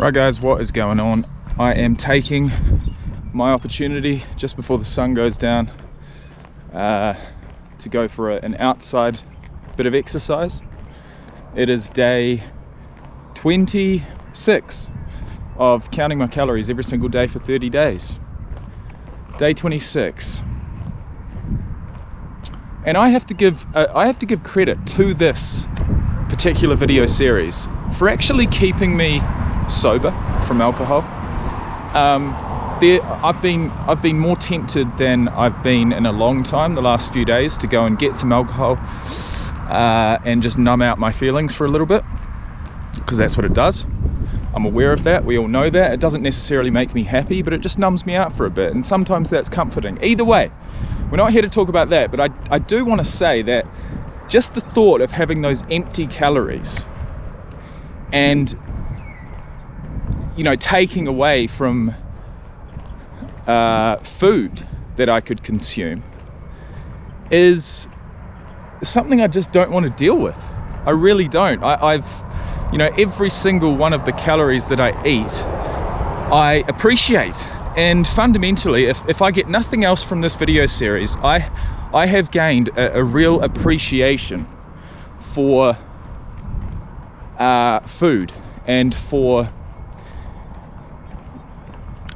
Right guys, what is going on? I am taking my opportunity just before the sun goes down to go for an outside bit of exercise. It is day 26 of counting my calories every single day for 30 days. Day 26. And I have to give credit to this particular video series for actually keeping me sober from alcohol. I've been more tempted than I've been in a long time the last few days to go and get some alcohol and just numb out my feelings for a little bit, because that's what it does. I'm aware of that, we all know that. It doesn't necessarily make me happy, but it just numbs me out for a bit, and sometimes that's comforting. Either way, we're not here to talk about that, but I do want to say that just the thought of having those empty calories and, you know, taking away from food that I could consume is something I just don't want to deal with. I really don't. I've you know, every single one of the calories that I eat, I appreciate. And fundamentally, if I get nothing else from this video series, I have gained a real appreciation for food and for,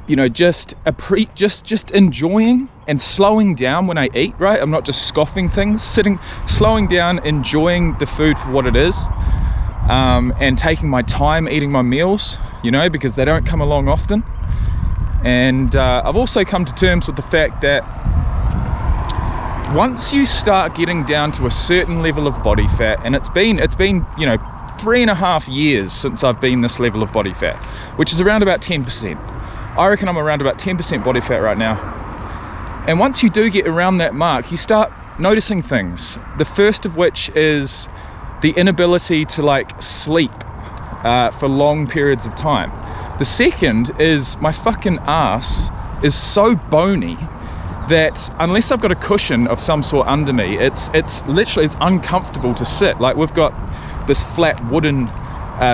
you know, just enjoying and slowing down when I eat, right? I'm not just scoffing things, slowing down, enjoying the food for what it is, and taking my time eating my meals, you know, because they don't come along often. And I've also come to terms with the fact that once you start getting down to a certain level of body fat, and it's been, you know, 3.5 years since I've been this level of body fat, which is around about 10%. I reckon I'm around about 10% body fat right now. And once you do get around that mark, you start noticing things. The first of which is the inability to like sleep for long periods of time. The second is my fucking ass is so bony that unless I've got a cushion of some sort under me, it's literally, it's uncomfortable to sit. Like, we've got this flat wooden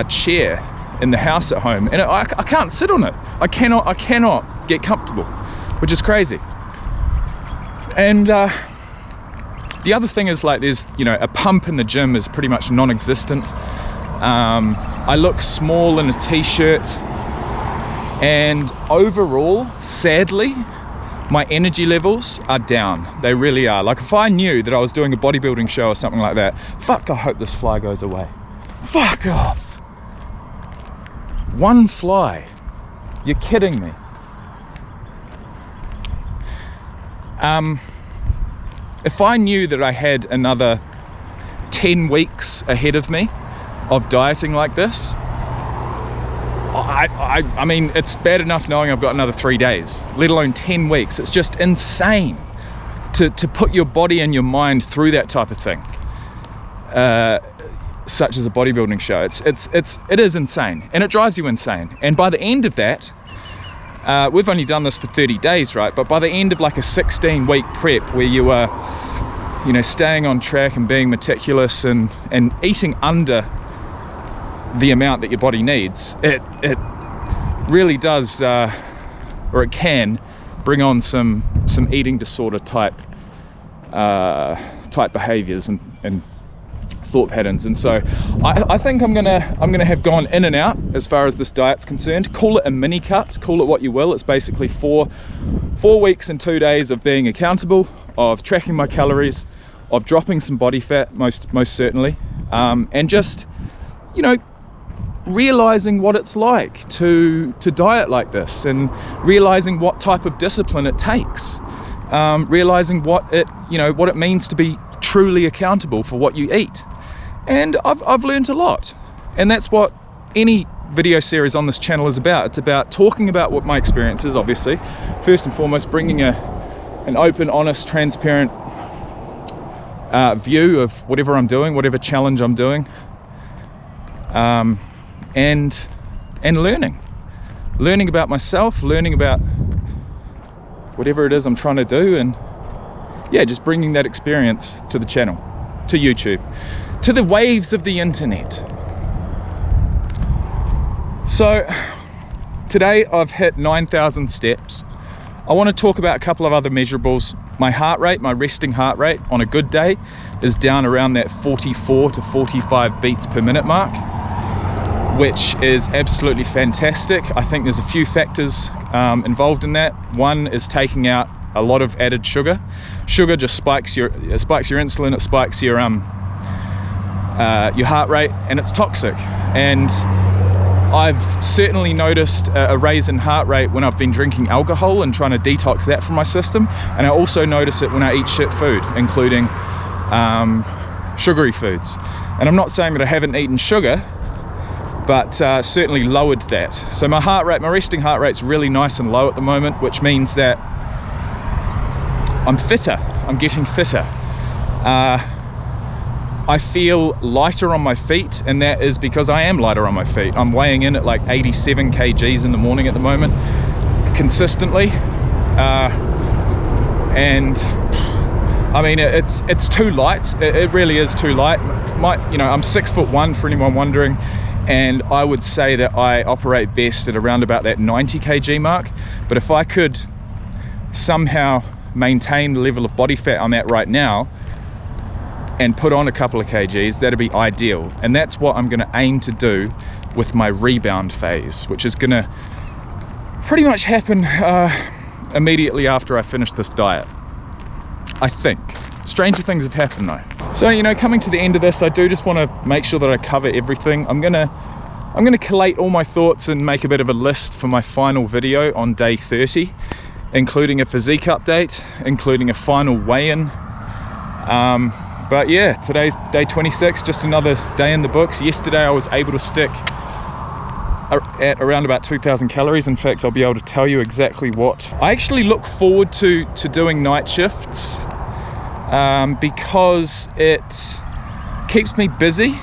chair in the house at home, and I can't sit on it. I cannot get comfortable, which is crazy. And the other thing is, like, there's, you know, a pump in the gym is pretty much non-existent. I look small in a t-shirt, and overall, sadly, my energy levels are down. They really are. Like, if I knew that I was doing a bodybuilding show or something like that, fuck, I hope this fly goes away. Fuck off. One fly. You're kidding me. If I knew that I had another 10 weeks ahead of me of dieting like this, I mean, it's bad enough knowing I've got another 3 days, let alone 10 weeks. It's just insane to put your body and your mind through that type of thing, such as a bodybuilding show. It is insane, and it drives you insane. And by the end of that, we've only done this for 30 days, right? But by the end of like a 16-week prep where you are, you know, staying on track and being meticulous and eating under the amount that your body needs, it really does, or it can bring on some eating disorder type behaviors and thought patterns. And so I think I'm gonna have gone in and out as far as this diet's concerned. Call it a mini cut, call it what you will. It's basically four weeks and 2 days of being accountable, of tracking my calories, of dropping some body fat, most certainly, and just, you know, realizing what it's like to diet like this, and realizing what type of discipline it takes, realizing what it means to be truly accountable for what you eat. And I've learned a lot, and that's what any video series on this channel is about. It's about talking about what my experience is, obviously, first and foremost, bringing an open, honest, transparent view of whatever I'm doing, whatever challenge I'm doing, and learning about myself, learning about whatever it is I'm trying to do, and yeah, just bringing that experience to the channel, to YouTube, to the waves of the internet. So today I've hit 9,000 steps. I want to talk about a couple of other measurables. My heart rate, my resting heart rate on a good day is down around that 44 to 45 beats per minute mark, which is absolutely fantastic. I think there's a few factors involved in that. One is taking out a lot of added sugar. Sugar just spikes your insulin, it spikes your heart rate, and it's toxic. And I've certainly noticed a raise in heart rate when I've been drinking alcohol and trying to detox that from my system. And I also notice it when I eat shit food, including sugary foods. And I'm not saying that I haven't eaten sugar, but certainly lowered that. So my heart rate, my resting heart rate's really nice and low at the moment, which means that I'm fitter, I'm getting fitter. I feel lighter on my feet, and that is because I am lighter on my feet. I'm weighing in at like 87 kgs in the morning at the moment, consistently. And I mean, it's too light. It really is too light. I'm 6'1" for anyone wondering, and I would say that I operate best at around about that 90 kg mark. But if I could somehow maintain the level of body fat I'm at right now and put on a couple of kgs, that'd be ideal. And that's what I'm gonna aim to do with my rebound phase, which is gonna pretty much happen immediately after I finish this diet, I think. Stranger things have happened though. So, coming to the end of this, I do just wanna make sure that I cover everything. I'm gonna collate all my thoughts and make a bit of a list for my final video on day 30, including a physique update, including a final weigh-in. But yeah, today's day 26, just another day in the books. Yesterday I was able to stick at around about 2,000 calories. In fact, I'll be able to tell you exactly what. I actually look forward to doing night shifts because it keeps me busy,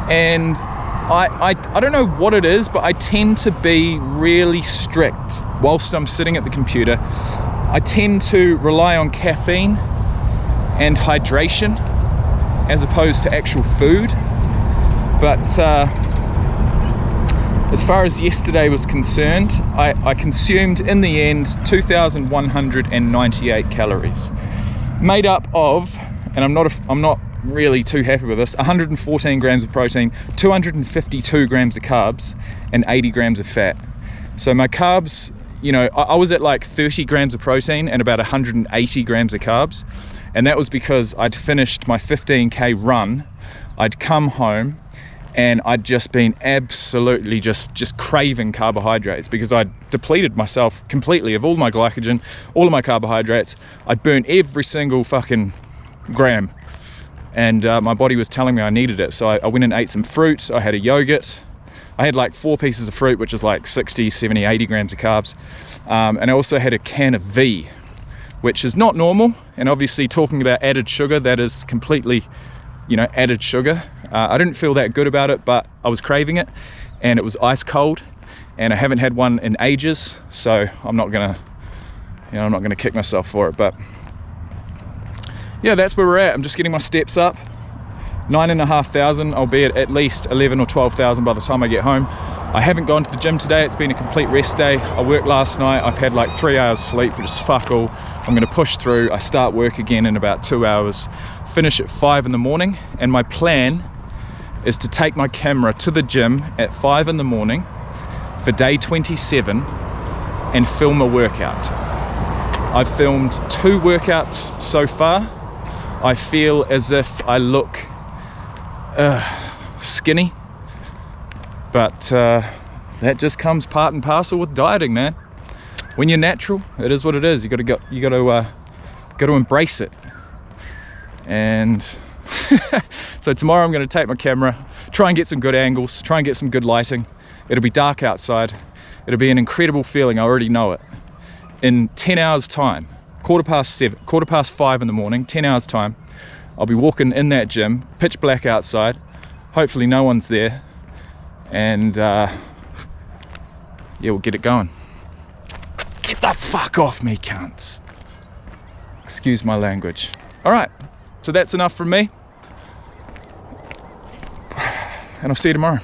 and I don't know what it is, but I tend to be really strict whilst I'm sitting at the computer. I tend to rely on caffeine and hydration as opposed to actual food. But as far as yesterday was concerned, I consumed in the end 2,198 calories, made up of, and I'm not really too happy with this, 114 grams of protein, 252 grams of carbs, and 80 grams of fat. So my carbs, I was at like 30 grams of protein and about 180 grams of carbs. And that was because I'd finished my 15K run, I'd come home, and I'd just been absolutely just craving carbohydrates because I'd depleted myself completely of all my glycogen, all of my carbohydrates. I'd burnt every single fucking gram, and my body was telling me I needed it. So I went and ate some fruit, I had a yogurt, I had like 4 pieces of fruit, which is like 60, 70, 80 grams of carbs. And I also had a can of V, which is not normal. And obviously talking about added sugar, that is completely, added sugar. I didn't feel that good about it, but I was craving it, and it was ice cold, and I haven't had one in ages. So I'm not gonna kick myself for it. But yeah, that's where we're at. I'm just getting my steps up. 9,500, I'll be at least 11 or 12,000 by the time I get home. I haven't gone to the gym today, it's been a complete rest day. I worked last night, I've had like 3 hours sleep, which is fuck all. I'm gonna push through. I start work again in about 2 hours, finish at 5 in the morning, and my plan is to take my camera to the gym at 5 in the morning for day 27 and film a workout. I've filmed 2 workouts so far. I feel as if I look skinny, but that just comes part and parcel with dieting, man. When you're natural, it is what it is. You got to embrace it. And so tomorrow I'm going to take my camera, try and get some good angles, try and get some good lighting. It'll be dark outside. It'll be an incredible feeling. I already know it. In 10 hours time, 5:15 in the morning, 10 hours time, I'll be walking in that gym, pitch black outside. Hopefully no one's there, and yeah, we'll get it going. Get the fuck off me, cunts. Excuse my language. All right, so that's enough from me, and I'll see you tomorrow.